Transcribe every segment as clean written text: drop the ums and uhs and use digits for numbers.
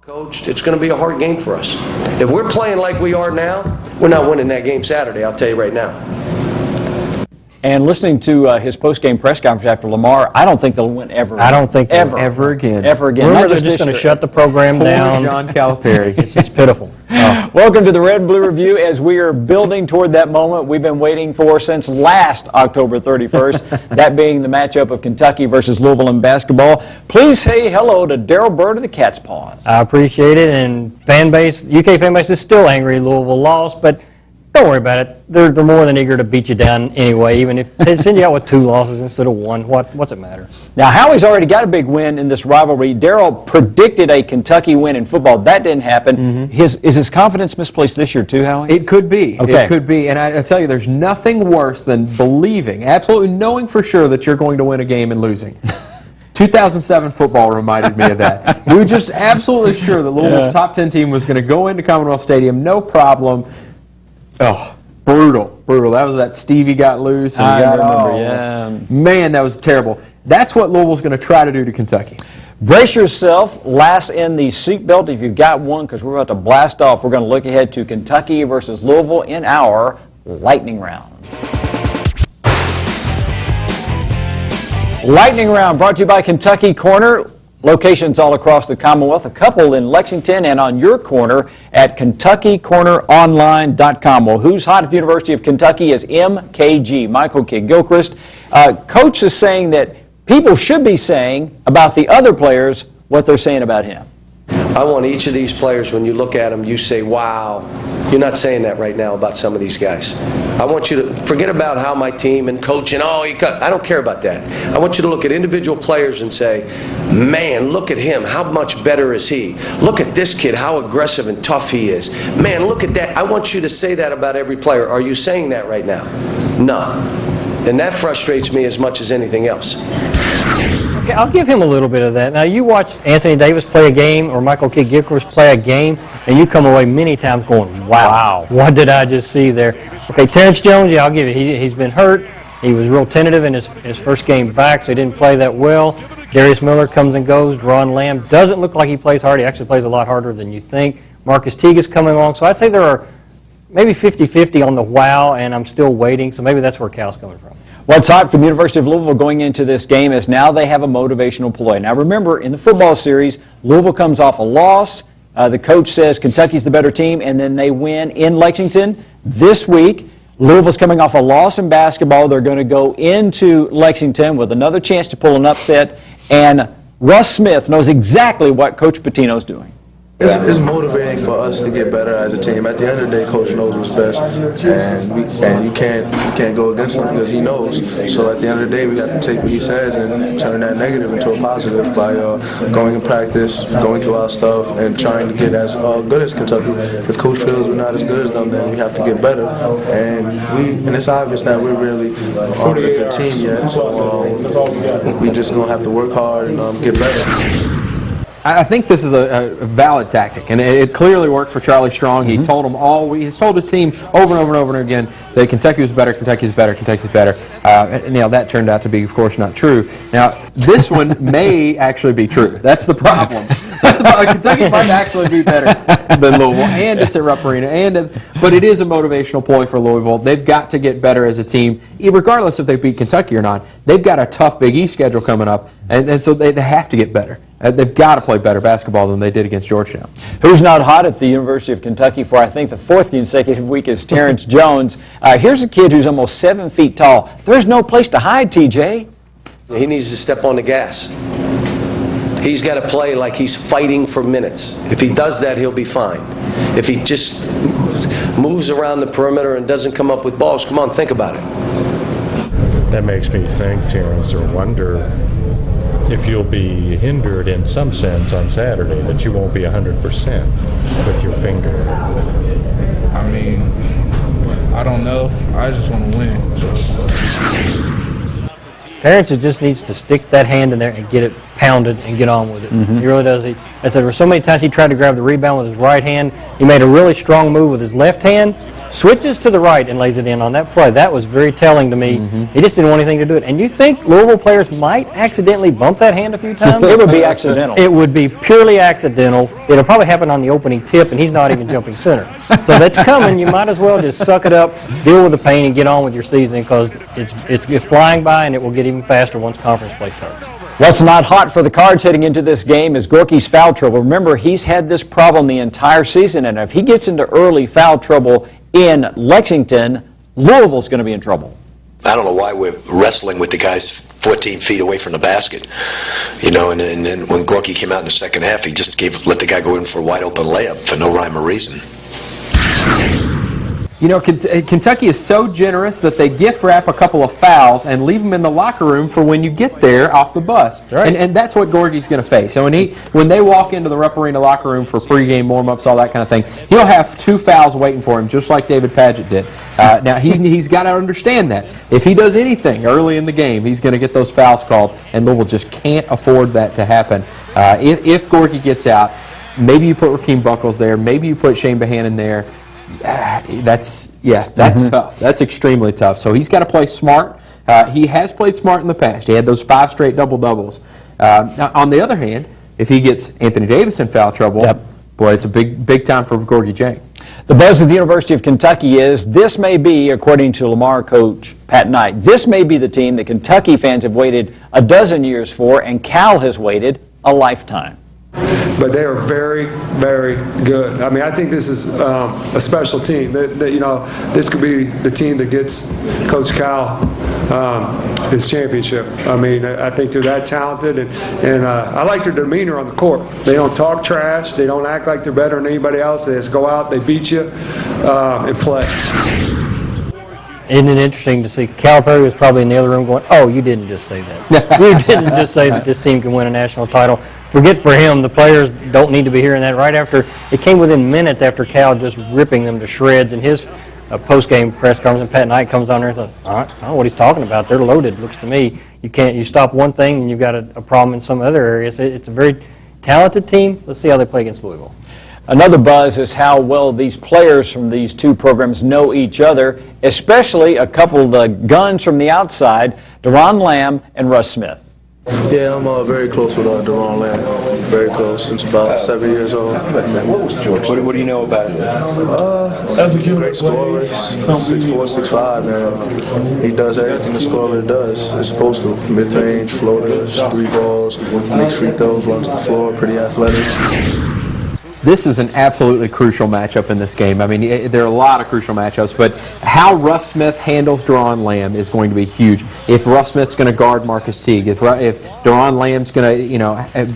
coached, it's going to be a hard game for us. If we're playing like we are now, we're not winning that game Saturday, I'll tell you right now. And listening to his post-game press conference after Lamar, I don't think they'll win ever. I don't think ever again. Ever again. Rumors are just going to shut the program down. John Calipari. It's just pitiful. Oh. Welcome to the Red and Blue Review as we are building toward that moment we've been waiting for since last October 31st, that being the matchup of Kentucky versus Louisville in basketball. Please say hello to Daryl Bird of the Cat's Paws. I appreciate it, and UK fan base is still angry Louisville lost, but don't worry about it. They're more than eager to beat you down anyway, even if they send you out with 2 losses instead of 1. What's it matter? Now, Howie's already got a big win in this rivalry. Daryl predicted a Kentucky win in football. That didn't happen. Mm-hmm. Is his confidence misplaced this year too, Howie? It could be. Okay. It could be. And I tell you, there's nothing worse than believing, absolutely knowing for sure that you're going to win a game and losing. 2007 football reminded me of that. We were just absolutely sure that Louisville's top 10 team was going to go into Commonwealth Stadium, no problem. Oh, brutal. That was that Stevie got loose. And I remember, yeah. Man, that was terrible. That's what Louisville's going to try to do to Kentucky. Brace yourself, last in the seatbelt if you've got one, because we're about to blast off. We're going to look ahead to Kentucky versus Louisville in our lightning round. Lightning round brought to you by Kentucky Corner. Locations all across the Commonwealth, a couple in Lexington and on your corner at KentuckyCornerOnline.com. Well, who's hot at the University of Kentucky is MKG, Michael Kidd-Gilchrist. Coach is saying that people should be saying about the other players what they're saying about him. I want each of these players, when you look at them, you say, wow. You're not saying that right now about some of these guys. I want you to forget about how my team and coach and I don't care about that. I want you to look at individual players and say, man, look at him. How much better is he? Look at this kid, how aggressive and tough he is. Man, look at that. I want you to say that about every player. Are you saying that right now? No. And that frustrates me as much as anything else. Okay, I'll give him a little bit of that. Now, you watch Anthony Davis play a game or Michael Kidd-Gilchrist play a game, and you come away many times going, wow, what did I just see there? Okay, Terrence Jones, yeah, I'll give you. He's been hurt. He was real tentative in his first game back, so he didn't play that well. Darius Miller comes and goes. Deron Lamb doesn't look like he plays hard. He actually plays a lot harder than you think. Marcus Teague is coming along. So I'd say there are maybe 50-50 on the wow, and I'm still waiting. So maybe that's where Cal's coming from. What's hot for the University of Louisville going into this game is now they have a motivational play. Now remember, in the football series, Louisville comes off a loss. The coach says Kentucky's the better team, and then they win in Lexington. This week, Louisville's coming off a loss in basketball. They're going to go into Lexington with another chance to pull an upset, and Russ Smith knows exactly what Coach Pitino's doing. It's motivating for us to get better as a team. At the end of the day, Coach knows what's best, and you can't go against him because he knows. So at the end of the day, we have to take what he says and turn that negative into a positive by going in practice, going through our stuff, and trying to get as good as Kentucky. If Coach feels we're not as good as them, then we have to get better. And it's obvious that we're really a good team yet. So we just gonna have to work hard and get better. I think this is a valid tactic, and it clearly worked for Charlie Strong. He told them he's told his team over and over and over again that Kentucky was better, Kentucky's better, Kentucky's better. That turned out to be, of course, not true. Now, this one may actually be true. That's the problem. Kentucky might actually be better than Louisville, and it's at Rupp Arena. But it is a motivational ploy for Louisville. They've got to get better as a team, regardless if they beat Kentucky or not. They've got a tough Big East schedule coming up, and so they have to get better. They've got to play better basketball than they did against Georgetown. Who's not hot at the University of Kentucky for, I think, the 4th consecutive week is Terrence Jones. Here's a kid who's almost 7 feet tall. There's no place to hide, TJ. He needs to step on the gas. He's got to play like he's fighting for minutes. If he does that, he'll be fine. If he just moves around the perimeter and doesn't come up with balls, come on, think about it. That makes me think, Terrence, or wonder if you'll be hindered in some sense on Saturday, that you won't be 100% with your finger. I mean, I don't know. I just want to win. So. Terrence just needs to stick that hand in there and get it pounded and get on with it. He really does. I said there were so many times he tried to grab the rebound with his right hand. He made a really strong move with his left hand, switches to the right and lays it in on that play. That was very telling to me. He just didn't want anything to do it. And you think Louisville players might accidentally bump that hand a few times? It would be accidental. It would be purely accidental. It'll probably happen on the opening tip, and he's not even jumping center. So that's coming. You might as well just suck it up, deal with the pain, and get on with your season because it's flying by, and it will get even faster once conference play starts. What's not hot for the Cards heading into this game is Gorky's foul trouble. Remember, he's had this problem the entire season, and if he gets into early foul trouble in Lexington, Louisville's going to be in trouble. I don't know why we're wrestling with the guys 14 feet away from the basket, you know, and then when Gorky came out in the second half, he just let the guy go in for a wide open layup for no rhyme or reason. You know, Kentucky is so generous that they gift wrap a couple of fouls and leave them in the locker room for when you get there off the bus. Right. And that's what Gorky's going to face. So when they walk into the Rupp Arena locker room for pregame warm-ups, all that kind of thing, he'll have 2 fouls waiting for him, just like David Padgett did. Now, he's got to understand that. If he does anything early in the game, he's going to get those fouls called, and Louisville just can't afford that to happen. If Gorky gets out, maybe you put Rakeem Buckles there, maybe you put Shane Bohannon there. That's tough. That's extremely tough. So he's got to play smart. He has played smart in the past. He had those 5 straight double-doubles. Now, on the other hand, if he gets Anthony Davis in foul trouble, boy, it's a big time for Gorky Jang. The buzz of the University of Kentucky is this may be, according to Lamar coach Pat Knight, this may be the team that Kentucky fans have waited a dozen years for, and Cal has waited a lifetime. But they are very, very good. I mean, I think this is a special team. That you know, this could be the team that gets Coach Cal his championship. I mean, I think they're that talented, and I like their demeanor on the court. They don't talk trash. They don't act like they're better than anybody else. They just go out, they beat you, and play. Isn't it interesting to see Calipari was probably in the other room going, oh, you didn't just say that. You didn't just say that this team can win a national title. Forget for him, the players don't need to be hearing that. Right after, it came within minutes after Cal just ripping them to shreds in his post-game press conference, and Pat Knight comes on there and says, I don't know what he's talking about. They're loaded, looks to me. You stop one thing and you've got a problem in some other areas. It's a very talented team. Let's see how they play against Louisville. Another buzz is how well these players from these two programs know each other, especially a couple of the guns from the outside, Deron Lamb and Russ Smith. Yeah, I'm very close with Deron Lamb. Very close since about 7 years old. What was George? What do you know about him? Great scorer, 6'4", 6'5", and he does everything the scorer does. It's supposed to. Mid-range, floaters, 3 balls, makes free throws, runs the floor, pretty athletic. This is an absolutely crucial matchup in this game. I mean, there are a lot of crucial matchups, but how Russ Smith handles Deron Lamb is going to be huge. If Russ Smith's going to guard Marcus Teague, if Deron Lamb's going to,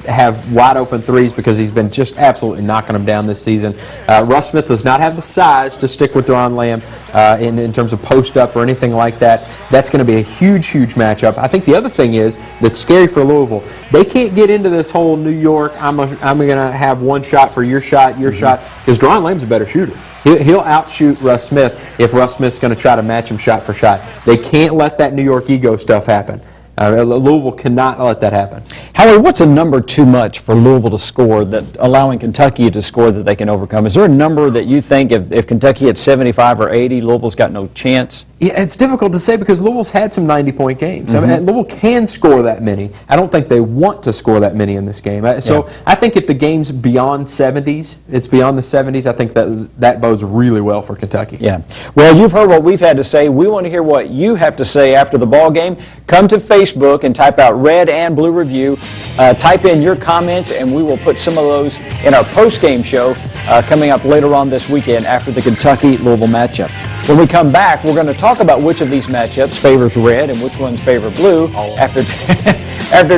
have wide open threes because he's been just absolutely knocking them down this season. Russ Smith does not have the size to stick with Deron Lamb in terms of post up or anything like that. That's going to be a huge, huge matchup. I think the other thing is that's scary for Louisville. They can't get into this whole New York, I'm going to have one shot for your shot, because Deron Lamb's a better shooter. He'll outshoot Russ Smith if Russ Smith's going to try to match him shot for shot. They can't let that New York ego stuff happen. Louisville cannot let that happen. Howie, what's a number too much for Louisville to score, that allowing Kentucky to score that they can overcome? Is there a number that you think if Kentucky had 75 or 80, Louisville's got no chance? Yeah, it's difficult to say because Louisville's had some 90-point games. I mean, Louisville can score that many. I don't think they want to score that many in this game. So I think if the game's beyond 70s, it's beyond the 70s, I think that bodes really well for Kentucky. Yeah. Well, you've heard what we've had to say. We want to hear what you have to say after the ball game. Come to Facebook and type out Red and Blue Review. Type in your comments, and we will put some of those in our post-game show coming up later on this weekend after the Kentucky-Louisville matchup. When we come back, we're going to talk about which of these matchups favors red and which ones favor blue after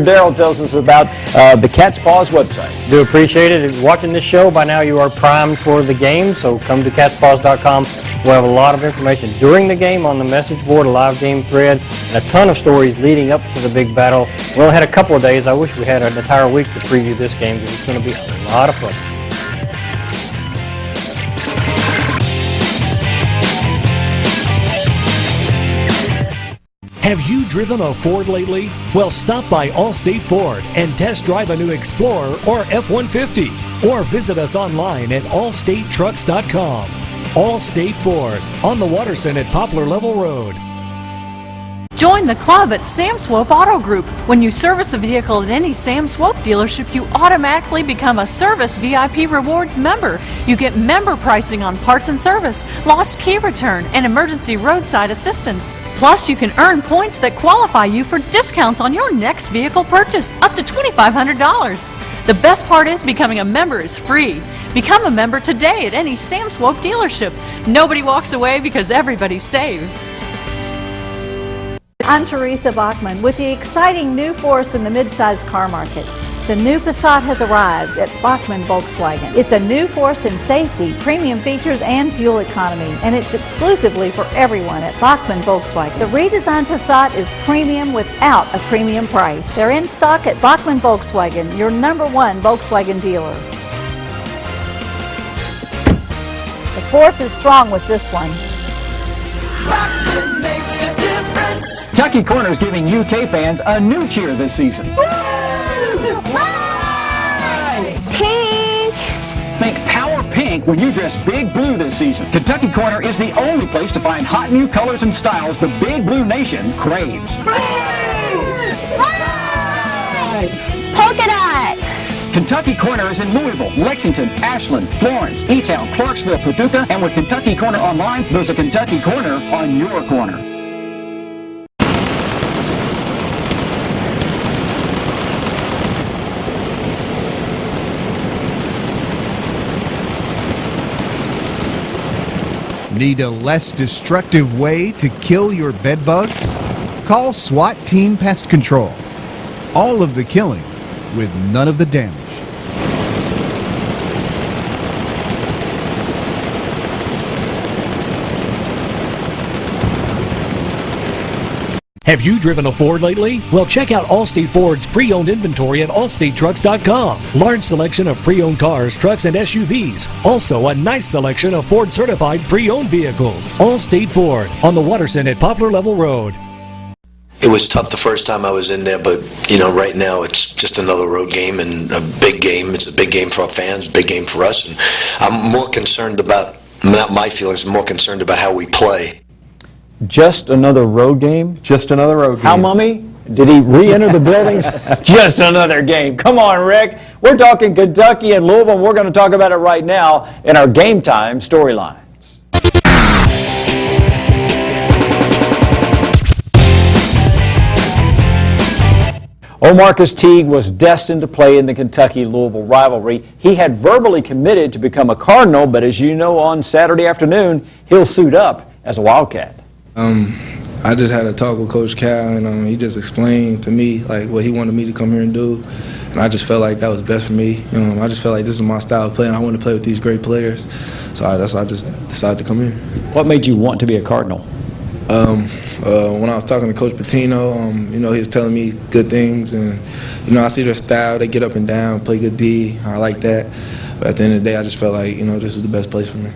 Darryl tells us about the Cat's Paws website. Do appreciate it. If you're watching this show, by now you are primed for the game, so come to catspaws.com. We'll have a lot of information during the game on the message board, a live game thread, and a ton of stories leading up to the big battle. We only had a couple of days. I wish we had an entire week to preview this game because it's going to be a lot of fun. Have you driven a Ford lately? Well, stop by Allstate Ford and test drive a new Explorer or F-150. Or visit us online at allstatetrucks.com. Allstate Ford on the Waterson at Poplar Level Road. Join the club at Sam Swope Auto Group. When you service a vehicle at any Sam Swope dealership, you automatically become a Service VIP Rewards member. You get member pricing on parts and service, lost key return, and emergency roadside assistance. Plus, you can earn points that qualify you for discounts on your next vehicle purchase, up to $2,500. The best part is becoming a member is free. Become a member today at any Sam Swope dealership. Nobody walks away because everybody saves. I'm Teresa Bachman with the exciting new force in the midsize car market. The new Passat has arrived at Bachman Volkswagen. It's a new force in safety, premium features, and fuel economy, and it's exclusively for everyone at Bachman Volkswagen. The redesigned Passat is premium without a premium price. They're in stock at Bachman Volkswagen, your #1 Volkswagen dealer. The force is strong with this one. Bachman makes a difference. Kentucky Corner is giving UK fans a new cheer this season. Pink! Think Power Pink when you dress Big Blue this season. Kentucky Corner is the only place to find hot new colors and styles the Big Blue Nation craves. Polka dot! Kentucky Corner is in Louisville, Lexington, Ashland, Florence, E-Town, Clarksville, Paducah, and with Kentucky Corner online, there's a Kentucky Corner on your corner. Need a less destructive way to kill your bed bugs? Call SWAT Team Pest Control. All of the killing with none of the damage. Have you driven a Ford lately? Well, check out Allstate Ford's pre-owned inventory at allstatetrucks.com. Large selection of pre-owned cars, trucks, and SUVs. Also, a nice selection of Ford-certified pre-owned vehicles. Allstate Ford on the Waterson at Poplar Level Road. It was tough the first time I was in there, but, you know, right now it's just another road game and a big game. It's a big game for our fans, a big game for us. And I'm more concerned about, not my feelings, I'm more concerned about how we play. Just another road game? Just another road game. How, Mummy? Did he re-enter the buildings? Just another game. Come on, Rick. We're talking Kentucky and Louisville, and we're going to talk about it right now in our Game Time storylines. Marcus Teague was destined to play in the Kentucky-Louisville rivalry. He had verbally committed to become a Cardinal, but as you know, on Saturday afternoon, he'll suit up as a Wildcat. I just had a talk with Coach Cal, and he just explained to me like what he wanted me to come here and do, and I just felt like that was best for me. I just felt like this is my style of play, and I want to play with these great players, so that's why I just decided to come here. What made you want to be a Cardinal? When I was talking to Coach Pitino, he was telling me good things, and I see their style. They get up and down, play good D. I like that. But at the end of the day, I just felt like this was the best place for me.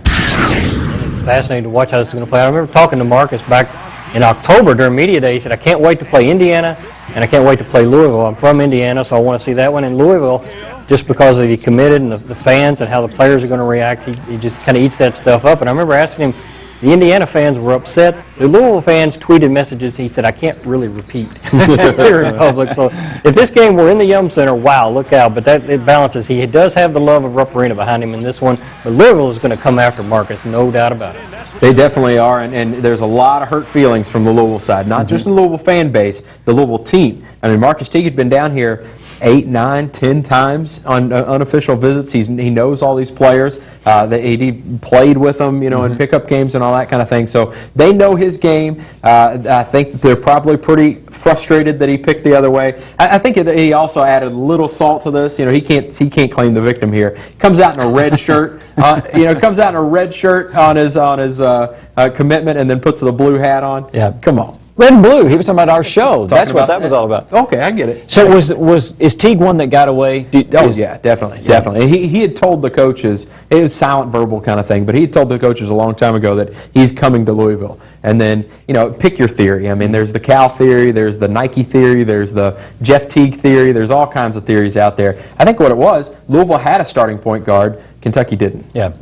Fascinating to watch how this is going to play. I remember talking to Marcus back in October during media day. He said, "I can't wait to play Indiana, and I can't wait to play Louisville. I'm from Indiana, so I want to see that one in Louisville." Just because he committed and the fans and how the players are going to react, he just kind of eats that stuff up. And I remember asking him. The Indiana fans were upset. The Louisville fans tweeted messages. He said, "I can't really repeat here in public." So if this game were in the Yum Center, wow, look out. But it balances. He does have the love of Rupp Arena behind him in this one. But Louisville is going to come after Marcus, no doubt about it. They definitely are, and there's a lot of hurt feelings from the Louisville side. Not just the Louisville fan base, the Louisville team. I mean, Marcus Teague had been down here 8, 9, 10 times on unofficial visits. He knows all these players. He played with them, in pickup games and all that kind of thing. So they know his game. I think they're probably pretty frustrated that he picked the other way. I think he also added a little salt to this. He can't claim the victim here. He comes out in a red shirt. Comes out in a red shirt on his commitment, and then puts the blue hat on. Yeah, come on. Red and blue. He was talking about our show. That's what that was all about. Okay, I get it. So is Teague one that got away? Yeah, definitely. He had told the coaches, it was silent verbal kind of thing, but he had told the coaches a long time ago that he's coming to Louisville. And then, pick your theory. I mean, there's the Cal theory, there's the Nike theory, there's the Jeff Teague theory, there's all kinds of theories out there. I think what it was, Louisville had a starting point guard, Kentucky didn't. Yeah.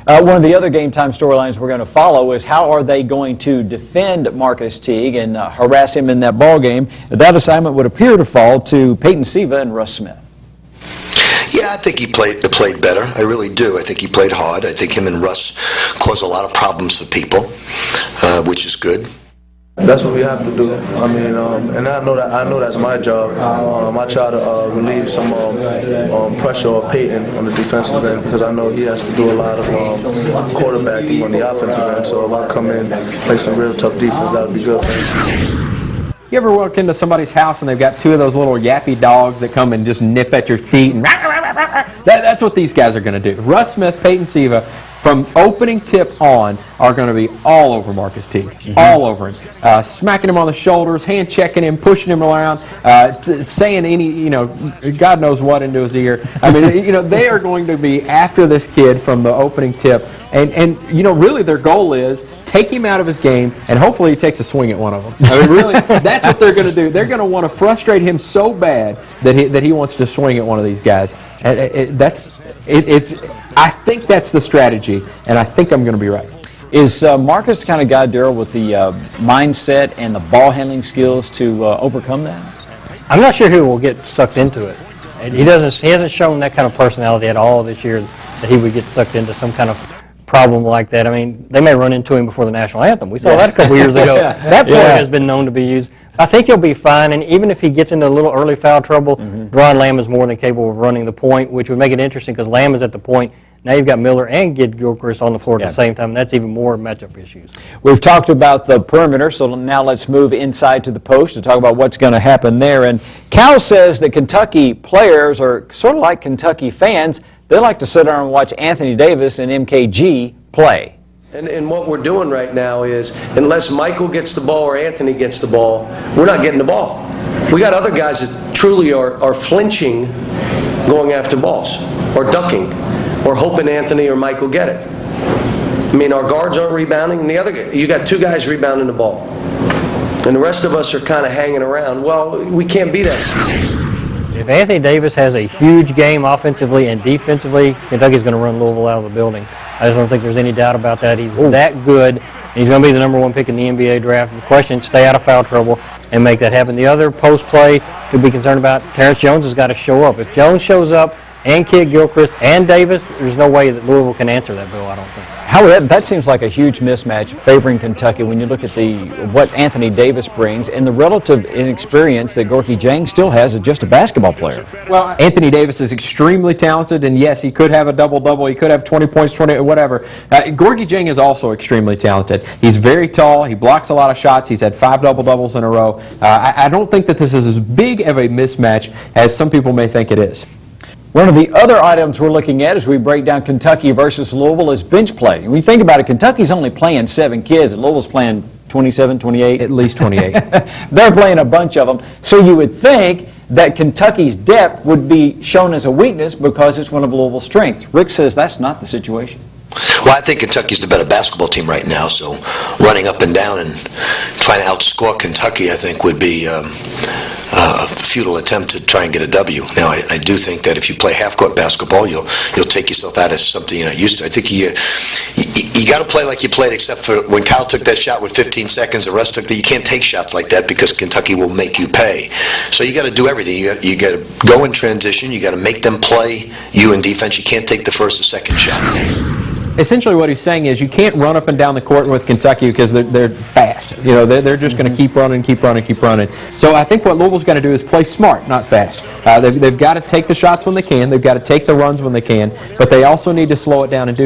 One of the other game time storylines we're going to follow is how are they going to defend Marcus Teague and harass him in that ball game. That assignment would appear to fall to Peyton Siva and Russ Smith. Yeah, I think he played better. I really do. I think he played hard. I think him and Russ caused a lot of problems for people, which is good. That's what we have to do. I mean, and I know that's my job. I try to relieve some pressure off Peyton on the defensive end because I know he has to do a lot of quarterbacking on the offensive end. So if I come in, play some real tough defense, that would be good for him. You ever walk into somebody's house and they've got two of those little yappy dogs that come and just nip at your feet and that's what these guys are going to do. Russ Smith, Peyton Siva, from opening tip on, are going to be all over Marcus Teague, all over him, smacking him on the shoulders, hand checking him, pushing him around, saying any, God knows what into his ear. I mean, they are going to be after this kid from the opening tip, and really their goal is take him out of his game, and hopefully he takes a swing at one of them. I mean, really, that's what they're going to do. They're going to want to frustrate him so bad that he wants to swing at one of these guys. And I think that's the strategy, and I think I'm going to be right. Is Marcus the kind of guy, Darryl, with the mindset and the ball handling skills to overcome that? I'm not sure who will get sucked into it. And he hasn't shown that kind of personality at all this year that he would get sucked into some kind of problem like that. I mean, they may run into him before the national anthem. We saw that a couple years ago. That play has been known to be used. I think he'll be fine, and even if he gets into a little early foul trouble, Deron Lamb is more than capable of running the point, which would make it interesting because Lamb is at the point. Now you've got Miller and Gilchrist on the floor at the same time, and that's even more matchup issues. We've talked about the perimeter, so now let's move inside to the post to talk about what's going to happen there. And Cal says that Kentucky players are sort of like Kentucky fans. They like to sit down and watch Anthony Davis and MKG play. And what we're doing right now is, unless Michael gets the ball or Anthony gets the ball, we're not getting the ball. We got other guys that truly are flinching going after balls or ducking or hoping Anthony or Michael get it. I mean, our guards aren't rebounding, and you got two guys rebounding the ball. And the rest of us are kind of hanging around. Well, we can't be that. If Anthony Davis has a huge game offensively and defensively, Kentucky's going to run Louisville out of the building. I just don't think there's any doubt about that. He's that good. He's going to be the #1 pick in the NBA draft. The question is stay out of foul trouble and make that happen. The other post play to be concerned about, Terrence Jones has got to show up. If Jones shows up and Kid Gilchrist and Davis, there's no way that Louisville can answer that bill, I don't think. Howard, that seems like a huge mismatch favoring Kentucky when you look at what Anthony Davis brings and the relative inexperience that Gorky Jang still has as just a basketball player. Well, Anthony Davis is extremely talented, and yes, he could have a double-double. He could have 20 points, 20, whatever. Gorky Jang is also extremely talented. He's very tall. He blocks a lot of shots. He's had 5 double-doubles in a row. I don't think that this is as big of a mismatch as some people may think it is. One of the other items we're looking at as we break down Kentucky versus Louisville is bench play. When you think about it, Kentucky's only playing 7 kids, and Louisville's playing 27, 28? At least 28. They're playing a bunch of them. So you would think that Kentucky's depth would be shown as a weakness because it's one of Louisville's strengths. Rick says that's not the situation. Well, I think Kentucky's the better basketball team right now, so running up and down and trying to outscore Kentucky, I think, would be a futile attempt to try and get a W. Now, I do think that if you play half-court basketball, you'll take yourself out of something you're not used to. I think you got to play like you played, except for when Kyle took that shot with 15 seconds, the rest you can't take shots like that because Kentucky will make you pay. So you got to do everything. You got to go in transition. You got to make them play you in defense. You can't take the first or second shot. Essentially what he's saying is you can't run up and down the court with Kentucky because they're fast. They're just going to keep running. So I think what Louisville's got to do is play smart, not fast. They've got to take the shots when they can. They've got to take the runs when they can. But they also need to slow it down and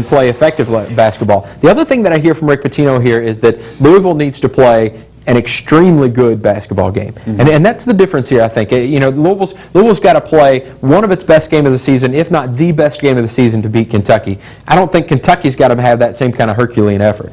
play effective basketball. The other thing that I hear from Rick Pitino here is that Louisville needs to play an extremely good basketball game. And that's the difference here, I think. Louisville's got to play one of its best game of the season, if not the best game of the season, to beat Kentucky. I don't think Kentucky's got to have that same kind of Herculean effort.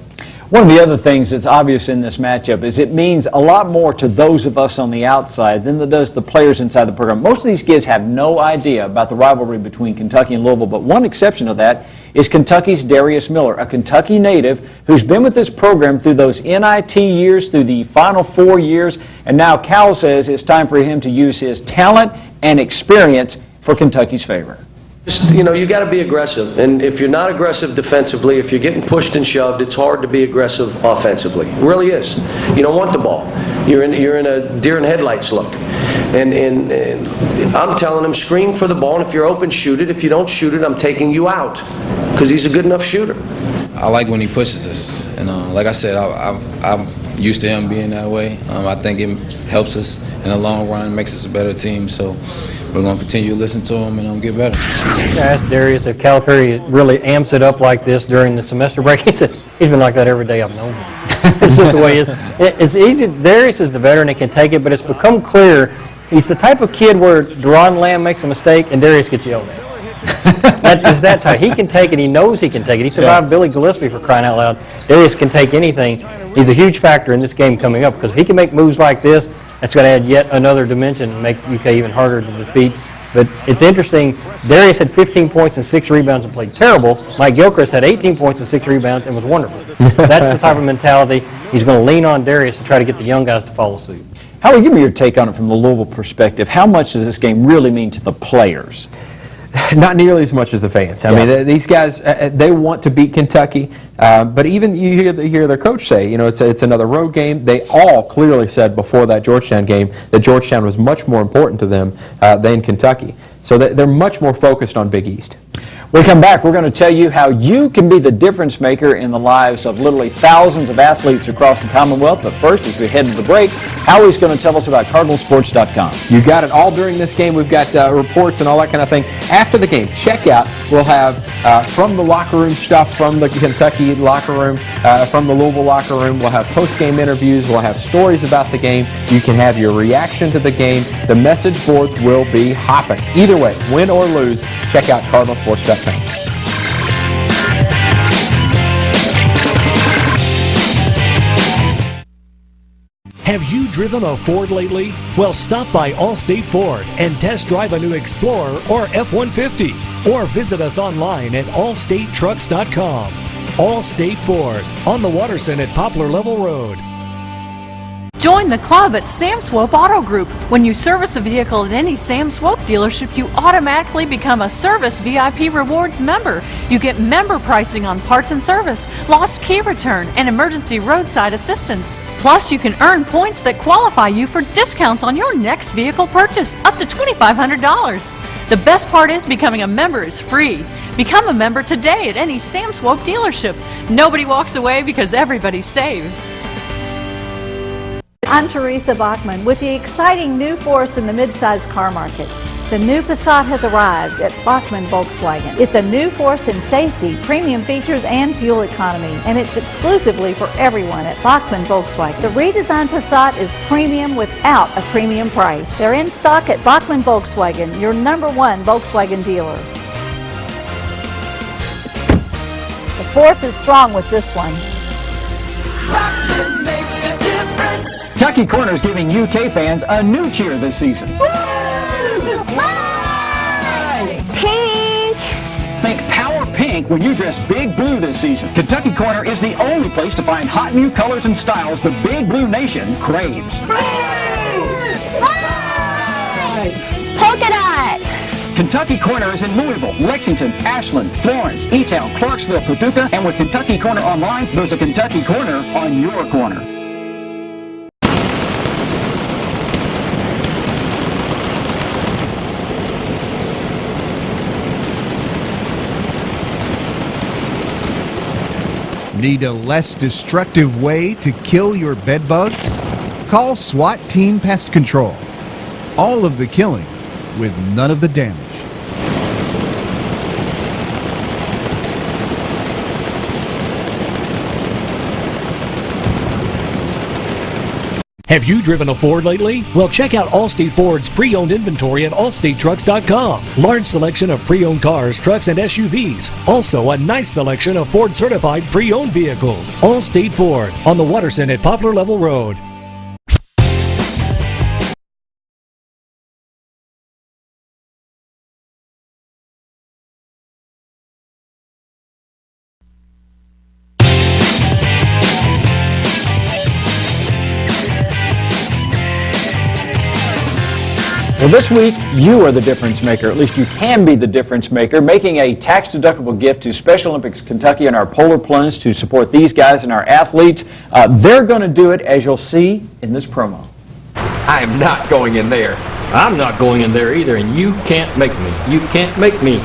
One of the other things that's obvious in this matchup is it means a lot more to those of us on the outside than it does the players inside the program. Most of these kids have no idea about the rivalry between Kentucky and Louisville, but one exception to that is Kentucky's Darius Miller, a Kentucky native who's been with this program through those NIT years, through the Final Four years, and now Cal says it's time for him to use his talent and experience for Kentucky's favor. Just, you got to be aggressive. And if you're not aggressive defensively, if you're getting pushed and shoved, it's hard to be aggressive offensively. It really is. You don't want the ball. You're in a deer in headlights look. And I'm telling him, scream for the ball, and if you're open, shoot it. If you don't shoot it, I'm taking you out, because he's a good enough shooter. I like when he pushes us. And like I said, I'm used to him being that way. I think it helps us in the long run, makes us a better team. So we're going to continue to listen to him and get better. I asked Darius if Calipari really amps it up like this during the semester break. He said he's been like that every day I've known him. It's just the way he is. It's easy. Darius is the veteran and can take it, but it's become clear he's the type of kid where Deron Lamb makes a mistake and Darius gets yelled at. It's that type. He can take it. He knows he can take it. He survived Billy Gillespie, for crying out loud. Darius can take anything. He's a huge factor in this game coming up, because if he can make moves like this, that's going to add yet another dimension and make UK even harder to defeat. But it's interesting, Darius had 15 points and 6 rebounds and played terrible. Mike Gilchrist had 18 points and 6 rebounds and was wonderful. That's the type of mentality he's going to lean on Darius to try to get the young guys to follow suit. Howard, give me your take on it from the Louisville perspective. How much does this game really mean to the players? Not nearly as much as the fans. I mean, these guys, they want to beat Kentucky, but even you hear their coach say, it's another road game. They all clearly said before that Georgetown game that Georgetown was much more important to them than Kentucky. So they're much more focused on Big East. When we come back, we're going to tell you how you can be the difference maker in the lives of literally thousands of athletes across the Commonwealth. But first, as we head to the break, Howie's going to tell us about CardinalSports.com. You got it all during this game. We've got reports and all that kind of thing. After the game, check out. We'll have from the locker room stuff, from the Kentucky locker room, from the Louisville locker room. We'll have post-game interviews. We'll have stories about the game. You can have your reaction to the game. The message boards will be hopping. Either way, win or lose, check out CardinalSports.com. Have you driven a Ford lately? Well, stop by Allstate Ford and test drive a new Explorer or F-150. Or visit us online at allstatetrucks.com. Allstate Ford, on the Watterson at Poplar Level Road. Join the club at Sam Swope Auto Group. When you service a vehicle at any Sam Swope dealership, you automatically become a Service VIP Rewards member. You get member pricing on parts and service, lost key return, and emergency roadside assistance. Plus, you can earn points that qualify you for discounts on your next vehicle purchase, up to $2,500. The best part is becoming a member is free. Become a member today at any Sam Swope dealership. Nobody walks away because everybody saves. I'm Teresa Bachman with the exciting new force in the midsize car market. The new Passat has arrived at Bachman Volkswagen. It's a new force in safety, premium features, and fuel economy, and it's exclusively for everyone at Bachman Volkswagen. The redesigned Passat is premium without a premium price. They're in stock at Bachman Volkswagen, your #1 Volkswagen dealer. The force is strong with this one. Bachman makes a difference. Kentucky Corner is giving UK fans a new cheer this season. Pink. Think Power Pink when you dress Big Blue this season. Kentucky Corner is the only place to find hot new colors and styles the Big Blue Nation craves. Polka dot. Kentucky Corner is in Louisville, Lexington, Ashland, Florence, E-Town, Clarksville, Paducah, and with Kentucky Corner Online, there's a Kentucky Corner on your corner. Need a less destructive way to kill your bed bugs? Call SWAT Team Pest Control. All of the killing with none of the damage. Have you driven a Ford lately? Well, check out Allstate Ford's pre-owned inventory at allstatetrucks.com. Large selection of pre-owned cars, trucks, and SUVs. Also, a nice selection of Ford-certified pre-owned vehicles. Allstate Ford, on the Watterson at Poplar Level Road. Well, this week, you are the difference maker. At least you can be the difference maker, making a tax-deductible gift to Special Olympics Kentucky and our Polar Plunge to support these guys and our athletes. They're going to do it, as you'll see in this promo. I am not going in there. I'm not going in there either, and you can't make me. You can't make me.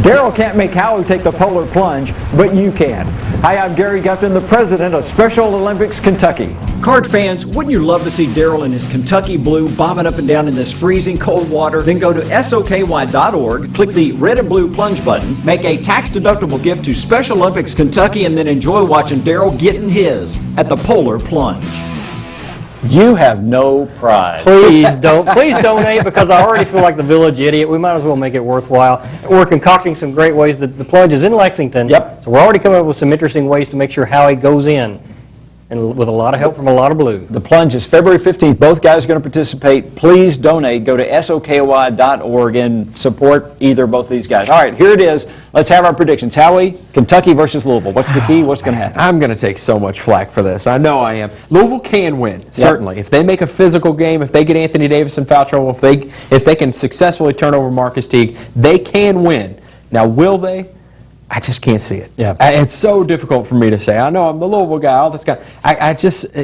Daryl can't make Howie take the Polar Plunge, but you can. Hi, I'm Gary Gupton, the president of Special Olympics Kentucky. Card fans, wouldn't you love to see Daryl in his Kentucky blue bobbing up and down in this freezing cold water? Then go to SOKY.org, click the red and blue plunge button, make a tax-deductible gift to Special Olympics Kentucky, and then enjoy watching Daryl getting his at the Polar Plunge. You have no pride. Please don't. Please donate, because I already feel like the village idiot. We might as well make it worthwhile. We're concocting some great ways. The plunge is in Lexington. Yep. So we're already coming up with some interesting ways to make sure Howie goes in, and with a lot of help from a lot of blue. The plunge is February 15th. Both guys are going to participate. Please donate. Go to SOKY.org and support either or both of these guys. All right, here it is. Let's have our predictions. Howie, Kentucky versus Louisville. What's the key? What's going to happen? I'm going to take so much flack for this. I know I am. Louisville can win, certainly. If they make a physical game, if they get Anthony Davis in foul trouble, if they can successfully turn over Marcus Teague, they can win. Now, will they? I just can't see it. Yeah. It's so difficult for me to say. I know I'm the Louisville guy, all this guy.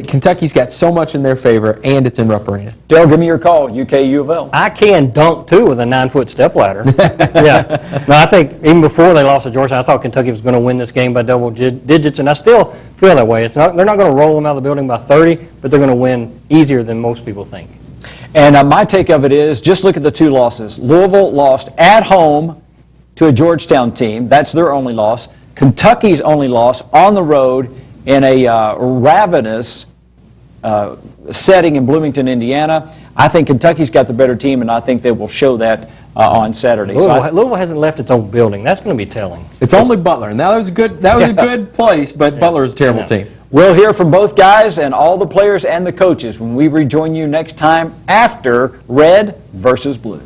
Kentucky's got so much in their favor, and it's in Rupp Arena. Dale, give me your call, UK U of L. I can dunk, too, with a 9-foot stepladder. Yeah. No, I think even before they lost to Georgia, I thought Kentucky was going to win this game by double digits, and I still feel that way. They're not going to roll them out of the building by 30, but they're going to win easier than most people think. And my take of it is, just look at the two losses. Louisville lost at home to a Georgetown team. That's their only loss. Kentucky's only loss on the road in a ravenous setting in Bloomington, Indiana. I think Kentucky's got the better team, and I think they will show that on Saturday. Louisville hasn't left its own building. That's going to be telling. It's only Butler, and that was a good place, but Butler is a terrible team. We'll hear from both guys and all the players and the coaches when we rejoin you next time after Red versus Blue.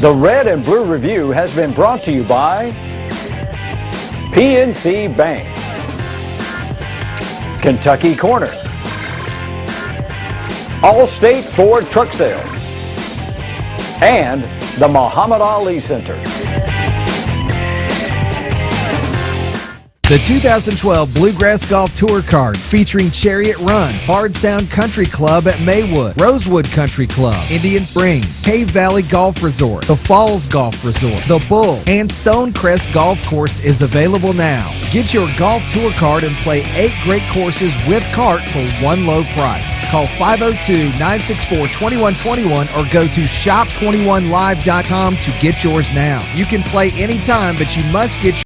The Red and Blue Review has been brought to you by PNC Bank, Kentucky Corner, Allstate Ford Truck Sales, and the Muhammad Ali Center. The 2012 Bluegrass Golf Tour Card featuring Chariot Run, Bardstown Country Club at Maywood, Rosewood Country Club, Indian Springs, Cave Valley Golf Resort, the Falls Golf Resort, the Bull, and Stonecrest Golf Course is available now. Get your golf tour card and play 8 great courses with cart for one low price. Call 502-964-2121 or go to shop21live.com to get yours now. You can play anytime, but you must get your